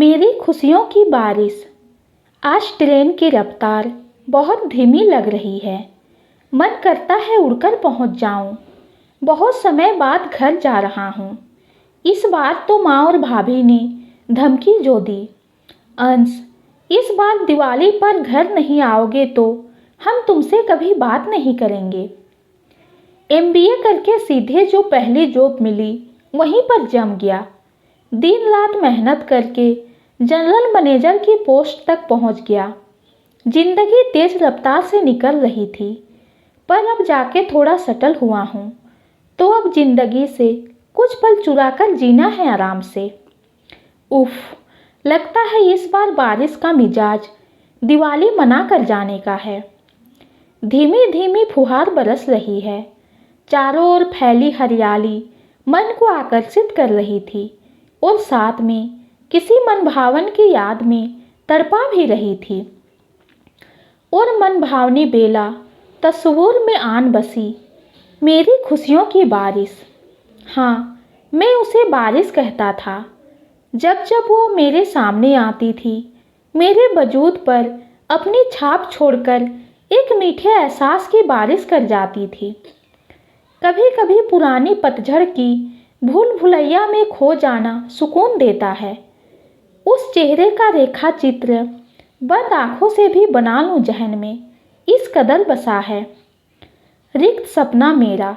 मेरी खुशियों की बारिश। आज ट्रेन की रफ्तार बहुत धीमी लग रही है। मन करता है उड़कर पहुंच जाऊं। बहुत समय बाद घर जा रहा हूं। इस बार तो माँ और भाभी ने धमकी जो दी, अंश, इस बार दिवाली पर घर नहीं आओगे तो हम तुमसे कभी बात नहीं करेंगे। एमबीए करके सीधे जो पहली जॉब मिली वहीं पर जम गया। दिन रात मेहनत करके जनरल मैनेजर की पोस्ट तक पहुंच गया। जिंदगी तेज रफ्तार से निकल रही थी, पर अब जाके थोड़ा सेटल हुआ हूँ, तो अब जिंदगी से कुछ पल चुरा कर जीना है आराम से। उफ, लगता है इस बार बारिश का मिजाज दिवाली मना कर जाने का है। धीमी धीमी फुहार बरस रही है। चारों ओर फैली हरियाली मन को आकर्षित कर रही थी और साथ में किसी मनभावन की याद में तड़पा भी रही थी। और मनभावनी बेला तस्वूर में आन बसी मेरी खुशियों की बारिश। हाँ, मैं उसे बारिश कहता था। जब जब वो मेरे सामने आती थी, मेरे वजूद पर अपनी छाप छोड़कर एक मीठे एहसास की बारिश कर जाती थी। कभी कभी पुरानी पतझड़ की भूल भुलैया में खो जाना सुकून देता है। उस चेहरे का रेखा चित्र बंद आंखों से भी बना लूं जहन में, इस कदर बसा है। रिक्त सपना मेरा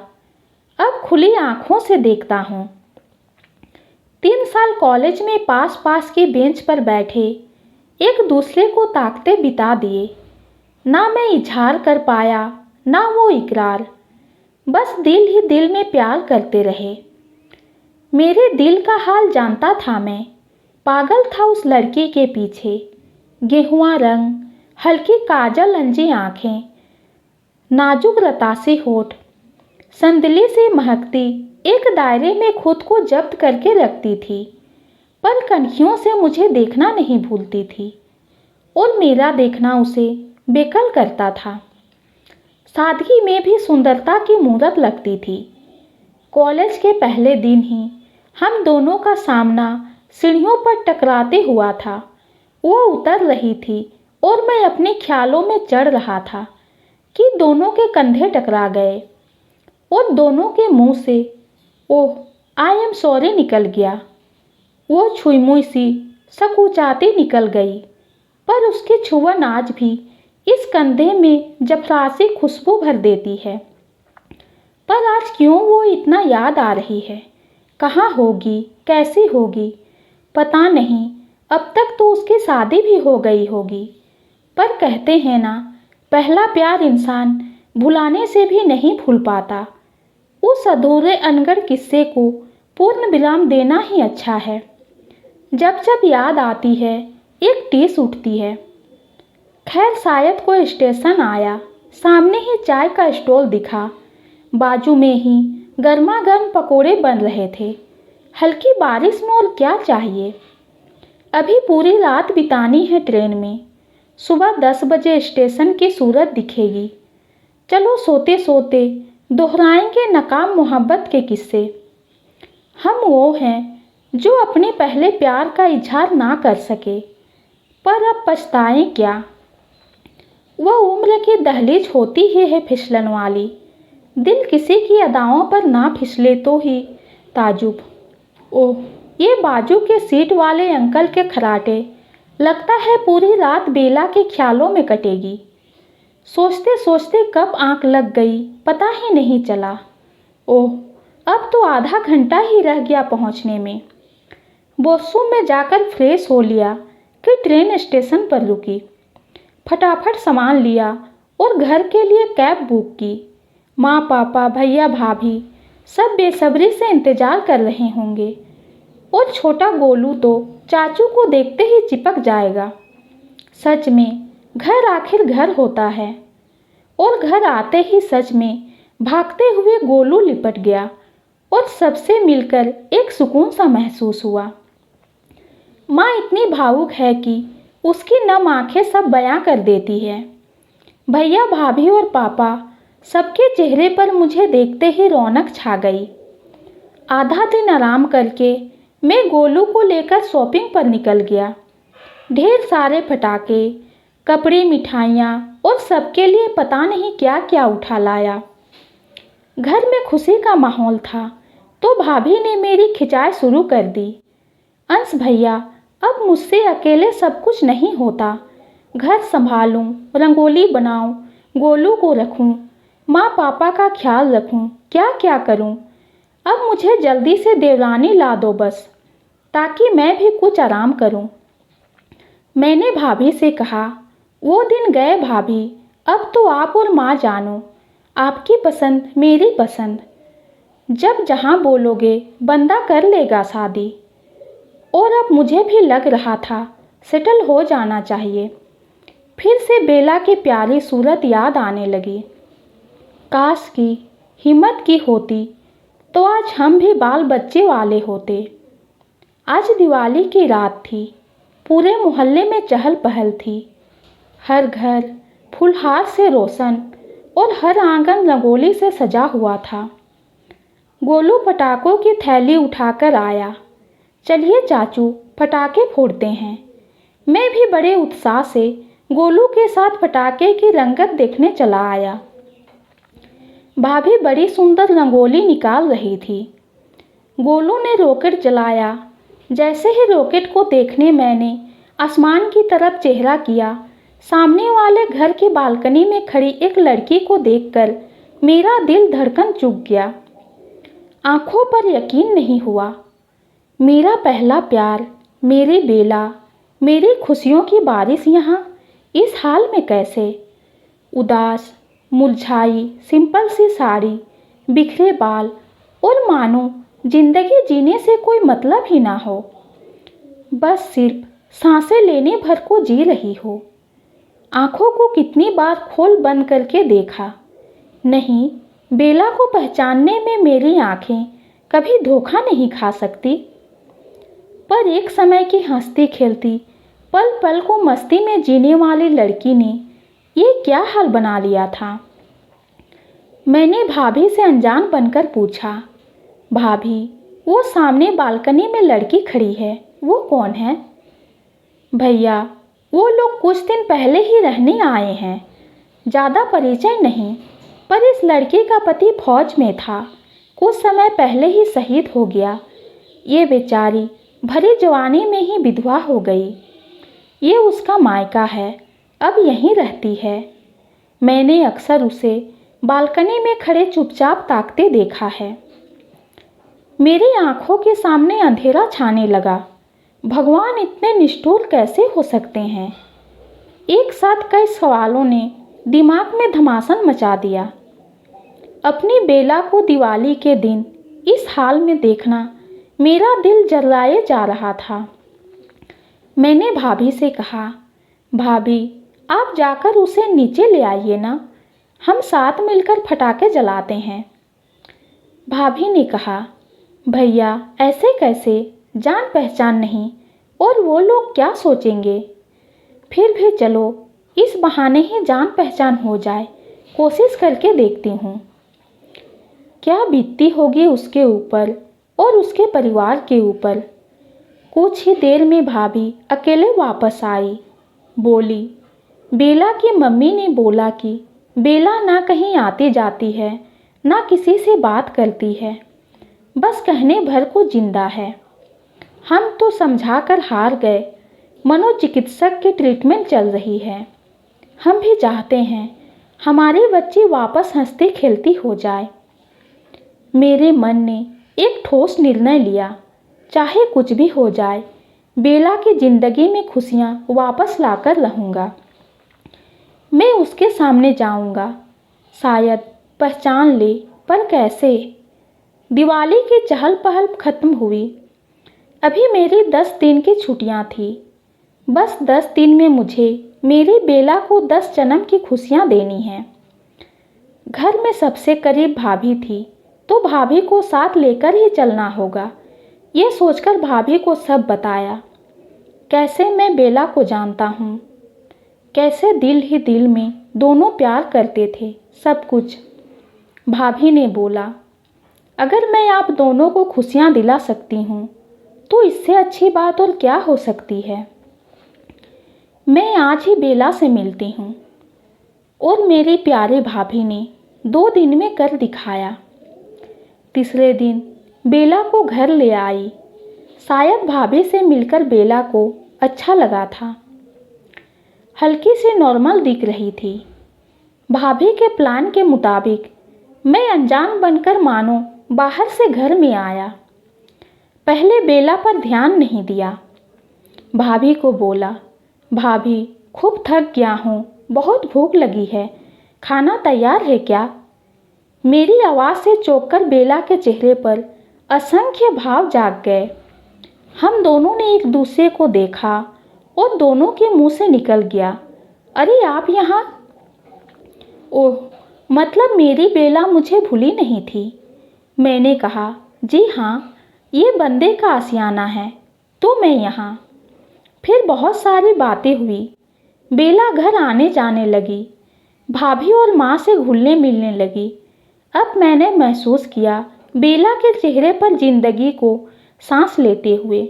अब खुली आंखों से देखता हूँ। 3 साल कॉलेज में पास पास की बेंच पर बैठे एक दूसरे को ताकते बिता दिए। ना मैं इजहार कर पाया, ना वो इकरार। बस दिल ही दिल में प्यार करते रहे। मेरे दिल का हाल जानता था मैं। पागल था उस लड़की के पीछे। गेहुआ रंग, हल्की काजल अंजी आँखें, नाजुक रतासी होठ, संदली से महकती एक दायरे में खुद को जब्त करके रखती थी, पर कनखियों से मुझे देखना नहीं भूलती थी और मेरा देखना उसे बेकल करता था। सादगी में भी सुंदरता की मूरत लगती थी। कॉलेज के पहले दिन ही हम दोनों का सामना सीढ़ियों पर टकराते हुआ था। वो उतर रही थी और मैं अपने ख्यालों में चढ़ रहा था कि दोनों के कंधे टकरा गए और दोनों के मुंह से ओह आई एम सॉरी निकल गया। वो छुई सी सकुचाती निकल गई, पर उसकी छुअन आज भी इस कंधे में जफरासी खुशबू भर देती है। पर आज क्यों वो इतना याद आ रही है? कहाँ होगी, कैसी होगी, पता नहीं। अब तक तो उसकी शादी भी हो गई होगी। पर कहते हैं ना, पहला प्यार इंसान भुलाने से भी नहीं भूल पाता। उस अधूरे अनगढ़ किस्से को पूर्ण विराम देना ही अच्छा है। जब जब याद आती है, एक टीस उठती है। खैर, शायद कोई स्टेशन आया, सामने ही चाय का स्टॉल दिखा। बाजू में ही गर्मा गर्म पकोड़े बन रहे थे। हल्की बारिश में और क्या चाहिए। अभी पूरी रात बितानी है ट्रेन में। सुबह 10 बजे स्टेशन की सूरत दिखेगी। चलो सोते सोते दोहराएंगे नकाम मोहब्बत के किस्से। हम वो हैं जो अपने पहले प्यार का इजहार ना कर सके, पर अब पछताएं क्या। वह उम्र की दहलीज होती ही है फिसलन वाली। दिल किसी की अदाओं पर ना फिसले तो ही ताजुब। ओह, ये बाजू के सीट वाले अंकल के खराटे, लगता है पूरी रात बेला के ख्यालों में कटेगी। सोचते सोचते कब आंख लग गई पता ही नहीं चला। ओह, अब तो आधा घंटा ही रह गया पहुंचने में। वॉशरूम में जाकर फ्रेश हो लिया कि ट्रेन स्टेशन पर रुकी। फटाफट सामान लिया और घर के लिए कैब बुक की। माँ, पापा, भैया, भाभी सब बेसब्री से इंतज़ार कर रहे होंगे और छोटा गोलू तो चाचू को देखते ही चिपक जाएगा। सच में घर आखिर घर होता है। और घर आते ही सच में भागते हुए गोलू लिपट गया और सबसे मिलकर एक सुकून सा महसूस हुआ। माँ इतनी भावुक है कि उसकी नम आंखें सब बयां कर देती है। भैया, भाभी और पापा सबके चेहरे पर मुझे देखते ही रौनक छा गई। आधा दिन आराम करके मैं गोलू को लेकर शॉपिंग पर निकल गया। ढेर सारे पटाखे, कपड़े, मिठाइयाँ और सबके लिए पता नहीं क्या क्या उठा लाया। घर में खुशी का माहौल था तो भाभी ने मेरी खिंचाई शुरू कर दी। अंश भैया, अब मुझसे अकेले सब कुछ नहीं होता। घर संभालूं, रंगोली बनाऊं, गोलू को रखूं, माँ पापा का ख्याल रखूं, क्या क्या करूं। अब मुझे जल्दी से देवरानी ला दो बस, ताकि मैं भी कुछ आराम करूं। मैंने भाभी से कहा, वो दिन गए भाभी, अब तो आप और माँ जानो, आपकी पसंद मेरी पसंद। जब जहाँ बोलोगे बंदा कर लेगा शादी। और अब मुझे भी लग रहा था सेटल हो जाना चाहिए। फिर से बेला की प्यारी सूरत याद आने लगी। काश की हिम्मत की होती तो आज हम भी बाल बच्चे वाले होते। आज दिवाली की रात थी। पूरे मोहल्ले में चहल पहल थी। हर घर फुलहार से रोशन और हर आंगन रंगोली से सजा हुआ था। गोलू पटाखों की थैली उठाकर आया। चलिए चाचू, पटाखे फोड़ते हैं। मैं भी बड़े उत्साह से गोलू के साथ पटाखे की रंगत देखने चला आया। भाभी बड़ी सुंदर रंगोली निकाल रही थी। गोलू ने रॉकेट जलाया। जैसे ही रॉकेट को देखने मैंने आसमान की तरफ चेहरा किया, सामने वाले घर की बालकनी में खड़ी एक लड़की को देखकर मेरा दिल धड़कन चुक गया। आंखों पर यकीन नहीं हुआ। मेरा पहला प्यार, मेरी बेला, मेरी खुशियों की बारिश यहाँ इस हाल में कैसे? उदास, मुरझाई, सिंपल सी साड़ी, बिखरे बाल और मानो जिंदगी जीने से कोई मतलब ही ना हो। बस सिर्फ सांसें लेने भर को जी रही हो। आंखों को कितनी बार खोल बंद करके देखा। नहीं, बेला को पहचानने में मेरी आंखें कभी धोखा नहीं खा सकती। पर एक समय की हंसती खेलती, पल पल को मस्ती में जीने वाली लड़की ने ये क्या हाल बना लिया था। मैंने भाभी से अनजान बनकर पूछा, भाभी, वो सामने बालकनी में लड़की खड़ी है, वो कौन है? भैया, वो लोग कुछ दिन पहले ही रहने आए हैं। ज़्यादा परिचय नहीं, पर इस लड़की का पति फौज में था। कुछ समय पहले ही शहीद हो गया। ये बेचारी भरी जवानी में ही विधवा हो गई। ये उसका मायका है, अब यहीं रहती है। मैंने अक्सर उसे बालकनी में खड़े चुपचाप ताकते देखा है। मेरी आंखों के सामने अंधेरा छाने लगा। भगवान इतने निष्ठुर कैसे हो सकते हैं? एक साथ कई सवालों ने दिमाग में धमासन मचा दिया। अपनी बेला को दिवाली के दिन इस हाल में देखना मेरा दिल जलाए जा रहा था। मैंने भाभी से कहा, भाभी, आप जाकर उसे नीचे ले आइए ना, हम साथ मिलकर पटाखे जलाते हैं। भाभी ने कहा, भैया ऐसे कैसे, जान पहचान नहीं, और वो लोग क्या सोचेंगे? फिर भी चलो, इस बहाने ही जान पहचान हो जाए, कोशिश करके देखती हूँ। क्या बीतती होगी उसके ऊपर और उसके परिवार के ऊपर। कुछ ही देर में भाभी अकेले वापस आई। बोली, बेला की मम्मी ने बोला कि बेला ना कहीं आती जाती है, ना किसी से बात करती है, बस कहने भर को जिंदा है। हम तो समझा कर हार गए। मनोचिकित्सक की ट्रीटमेंट चल रही है। हम भी चाहते हैं हमारी बच्ची वापस हंसती खेलती हो जाए। मेरे मन ने एक ठोस निर्णय लिया, चाहे कुछ भी हो जाए, बेला की ज़िंदगी में खुशियाँ वापस लाकर रहूँगा। मैं उसके सामने जाऊँगा, शायद पहचान ले, पर कैसे? दिवाली की चहल पहल खत्म हुई। अभी मेरी 10 दिन की छुट्टियाँ थी। बस 10 दिन में मुझे मेरी बेला को 10 जन्म की खुशियाँ देनी हैं। घर में सबसे करीब भाभी थी, तो भाभी को साथ लेकर ही चलना होगा। ये सोचकर भाभी को सब बताया। कैसे मैं बेला को जानता हूँ, कैसे दिल ही दिल में दोनों प्यार करते थे, सब कुछ। भाभी ने बोला, अगर मैं आप दोनों को खुशियाँ दिला सकती हूँ तो इससे अच्छी बात और क्या हो सकती है। मैं आज ही बेला से मिलती हूँ। और मेरी प्यारी भाभी ने 2 दिन में कर दिखाया। तीसरे दिन बेला को घर ले आई। शायद भाभी से मिलकर बेला को अच्छा लगा था। हल्की सी नॉर्मल दिख रही थी। भाभी के प्लान के मुताबिक मैं अनजान बनकर मानो बाहर से घर में आया। पहले बेला पर ध्यान नहीं दिया। भाभी को बोला, भाभी खूब थक गया हूँ, बहुत भूख लगी है, खाना तैयार है क्या? मेरी आवाज़ से चौंककर बेला के चेहरे पर असंख्य भाव जाग गए। हम दोनों ने एक दूसरे को देखा और दोनों के मुंह से निकल गया, अरे आप यहाँ? ओह, मतलब मेरी बेला मुझे भूली नहीं थी। मैंने कहा, जी हाँ, ये बंदे का आशियाना है तो मैं यहाँ। फिर बहुत सारी बातें हुई। बेला घर आने जाने लगी, भाभी और माँ से घुलने मिलने लगी। अब मैंने महसूस किया बेला के चेहरे पर जिंदगी को सांस लेते हुए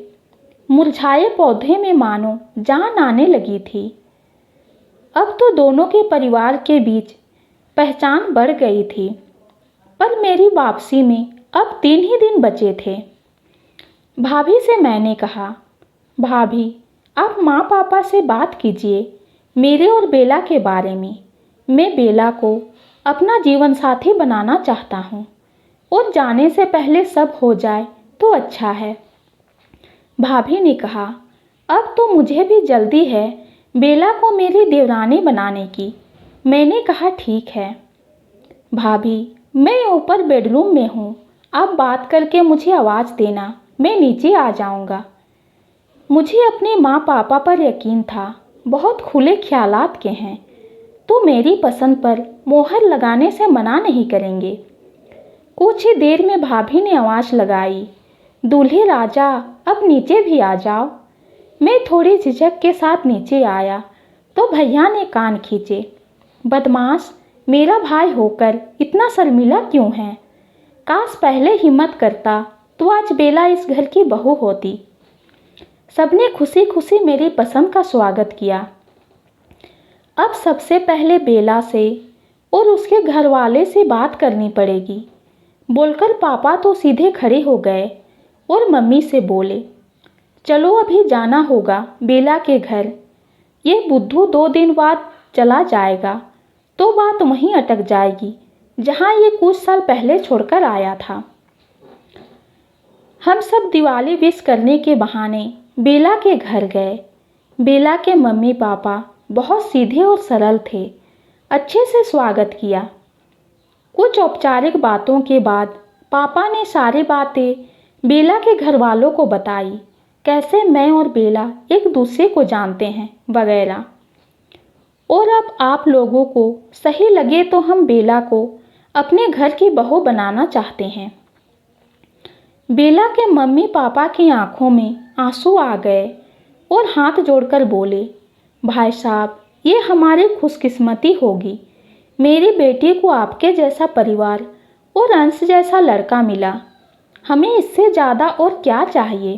मुरझाए पौधे में मानो जान आने लगी थी। अब तो दोनों के परिवार के बीच पहचान बढ़ गई थी। पर मेरी वापसी में अब 3 ही दिन बचे थे। भाभी से मैंने कहा, भाभी आप माँ पापा से बात कीजिए मेरे और बेला के बारे में। मैं बेला को अपना जीवन साथी बनाना चाहता हूँ और जाने से पहले सब हो जाए तो अच्छा है। भाभी ने कहा, अब तो मुझे भी जल्दी है बेला को मेरी देवरानी बनाने की। मैंने कहा, ठीक है। भाभी, मैं ऊपर बेडरूम में हूँ, आप बात करके मुझे आवाज़ देना, मैं नीचे आ जाऊँगा। मुझे अपने माँ पापा पर यकीन था, बहुत खुले ख्यालात के हैं तो मेरी पसंद पर मोहर लगाने से मना नहीं करेंगे। कुछ ही देर में भाभी ने आवाज़ लगाई, दूल्हे राजा अब नीचे भी आ जाओ। मैं थोड़ी झिझक के साथ नीचे आया तो भैया ने कान खींचे, बदमाश, मेरा भाई होकर इतना शर्मिला क्यों है? काश पहले हिम्मत करता तो आज बेला इस घर की बहू होती। सबने खुशी खुशी मेरी पसंद का स्वागत किया। अब सबसे पहले बेला से और उसके घर वाले से बात करनी पड़ेगी, बोलकर पापा तो सीधे खड़े हो गए और मम्मी से बोले, चलो अभी जाना होगा बेला के घर। ये बुद्धू 2 दिन बाद चला जाएगा तो बात वहीं अटक जाएगी जहाँ ये कुछ साल पहले छोड़कर आया था। हम सब दिवाली विश करने के बहाने बेला के घर गए। बेला के मम्मी पापा बहुत सीधे और सरल थे, अच्छे से स्वागत किया। कुछ औपचारिक बातों के बाद पापा ने सारी बातें बेला के घर वालों को बताई, कैसे मैं और बेला एक दूसरे को जानते हैं वगैरह। और अब आप लोगों को सही लगे तो हम बेला को अपने घर की बहू बनाना चाहते हैं। बेला के मम्मी पापा की आंखों में आंसू आ गए और हाथ जोड़कर बोले, भाई साहब, ये हमारी खुशकिस्मती होगी, मेरी बेटी को आपके जैसा परिवार और अंश जैसा लड़का मिला। हमें इससे ज़्यादा और क्या चाहिए?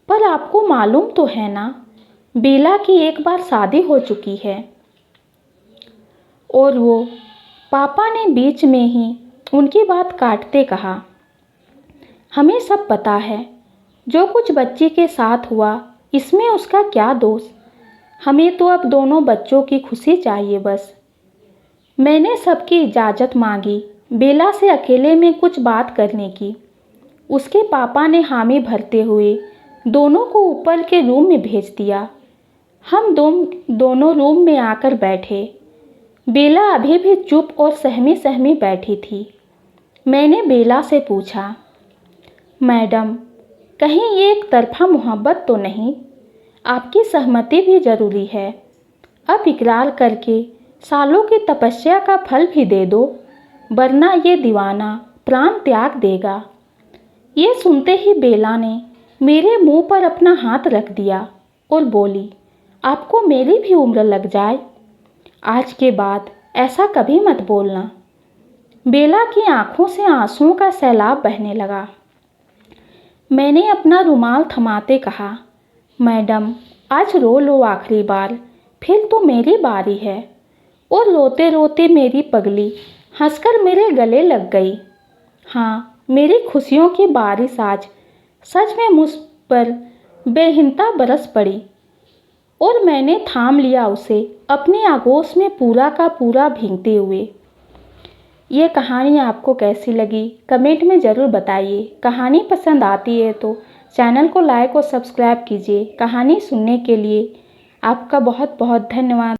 पर आपको मालूम तो है ना, बेला की एक बार शादी हो चुकी है। और वो, पापा ने बीच में ही उनकी बात काटते कहा, हमें सब पता है जो कुछ बच्ची के साथ हुआ, इसमें उसका क्या दोष? हमें तो अब दोनों बच्चों की खुशी चाहिए बस। मैंने सबकी इजाज़त मांगी बेला से अकेले में कुछ बात करने की। उसके पापा ने हामी भरते हुए दोनों को ऊपर के रूम में भेज दिया। हम दोनों रूम में आकर बैठे। बेला अभी भी चुप और सहमी सहमी बैठी थी। मैंने बेला से पूछा, मैडम, कहीं ये एक तरफा मोहब्बत तो नहीं? आपकी सहमति भी ज़रूरी है। अब इकरार करके सालों की तपस्या का फल भी दे दो, वरना ये दीवाना प्राण त्याग देगा। ये सुनते ही बेला ने मेरे मुंह पर अपना हाथ रख दिया और बोली, आपको मेरी भी उम्र लग जाए, आज के बाद ऐसा कभी मत बोलना। बेला की आंखों से आंसुओं का सैलाब बहने लगा। मैंने अपना रुमाल थमाते कहा, मैडम आज रो लो आखिरी बार, फिर तो मेरी बारी है। और रोते रोते मेरी पगली हंसकर मेरे गले लग गई। हाँ, मेरी खुशियों की बारिश आज सच में मुझ पर बेहिंता बरस पड़ी और मैंने थाम लिया उसे अपनी आगोश में पूरा का पूरा भीगते हुए। ये कहानी आपको कैसी लगी कमेंट में ज़रूर बताइए। कहानी पसंद आती है तो चैनल को लाइक और सब्सक्राइब कीजिए। कहानी सुनने के लिए आपका बहुत बहुत धन्यवाद।